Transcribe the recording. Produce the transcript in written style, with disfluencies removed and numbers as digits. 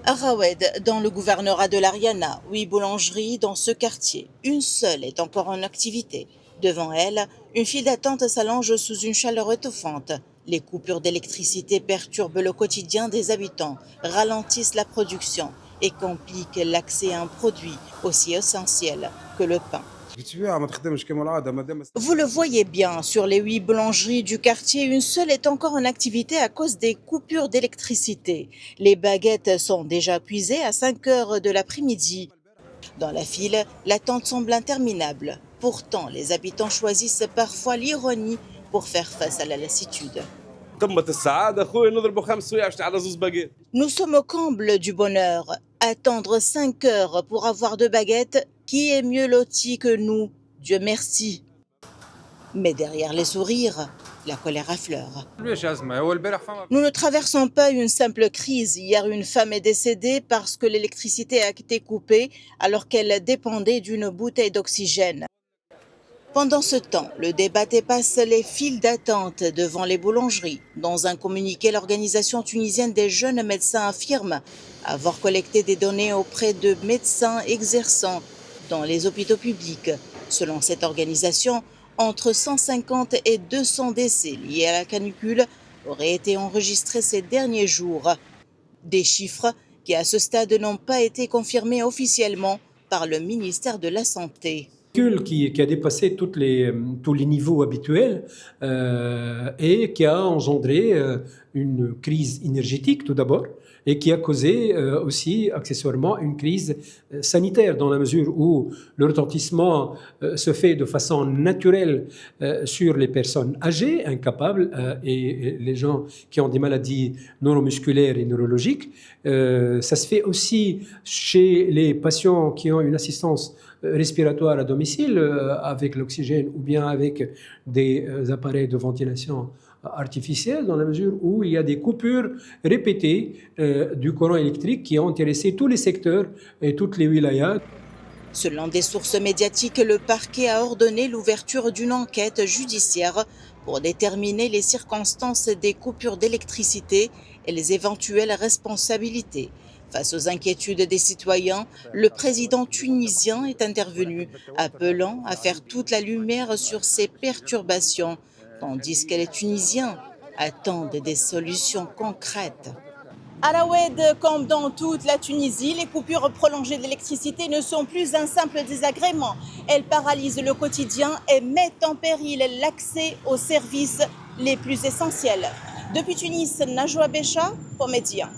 À Rawed, dans le gouvernorat de l'Ariana, 8 boulangeries dans ce quartier. Une seule est encore en activité. Devant elle, une file d'attente s'allonge sous une chaleur étouffante. Les coupures d'électricité perturbent le quotidien des habitants, ralentissent la production et compliquent l'accès à un produit aussi essentiel que le pain. Vous le voyez bien, sur les 8 boulangeries du quartier, une seule est encore en activité à cause des coupures d'électricité. Les baguettes sont déjà épuisées à 5 heures de l'après-midi. Dans la file, l'attente semble interminable. Pourtant, les habitants choisissent parfois l'ironie pour faire face à la lassitude. Nous sommes au comble du bonheur. Attendre 5 heures pour avoir 2 baguettes, qui est mieux loti que nous? Dieu merci. Mais derrière les sourires, la colère affleure. Nous ne traversons pas une simple crise. Hier, une femme est décédée parce que l'électricité a été coupée alors qu'elle dépendait d'une bouteille d'oxygène. Pendant ce temps, le débat dépasse les files d'attente devant les boulangeries. Dans un communiqué, l'organisation tunisienne des jeunes médecins affirme avoir collecté des données auprès de médecins exerçant dans les hôpitaux publics. Selon cette organisation, entre 150 et 200 décès liés à la canicule auraient été enregistrés ces derniers jours. Des chiffres qui, à ce stade, n'ont pas été confirmés officiellement par le ministère de la Santé. Qui a dépassé tous les niveaux habituels et qui a engendré une crise énergétique tout d'abord et qui a causé aussi accessoirement une crise sanitaire dans la mesure où le retentissement se fait de façon naturelle sur les personnes âgées, incapables et les gens qui ont des maladies neuromusculaires et neurologiques. Ça se fait aussi chez les patients qui ont une assistance respiratoire à domicile avec l'oxygène ou bien avec des appareils de ventilation artificielle dans la mesure où il y a des coupures répétées du courant électrique qui ont intéressé tous les secteurs et toutes les wilayas. Selon des sources médiatiques, le parquet a ordonné l'ouverture d'une enquête judiciaire pour déterminer les circonstances des coupures d'électricité et les éventuelles responsabilités. Face aux inquiétudes des citoyens, le président tunisien est intervenu, appelant à faire toute la lumière sur ces perturbations, tandis que les Tunisiens attendent des solutions concrètes. À Rawed, comme dans toute la Tunisie, les coupures prolongées d'électricité ne sont plus un simple désagrément. Elles paralysent le quotidien et mettent en péril l'accès aux services les plus essentiels. Depuis Tunis, Najwa Becha pour Média.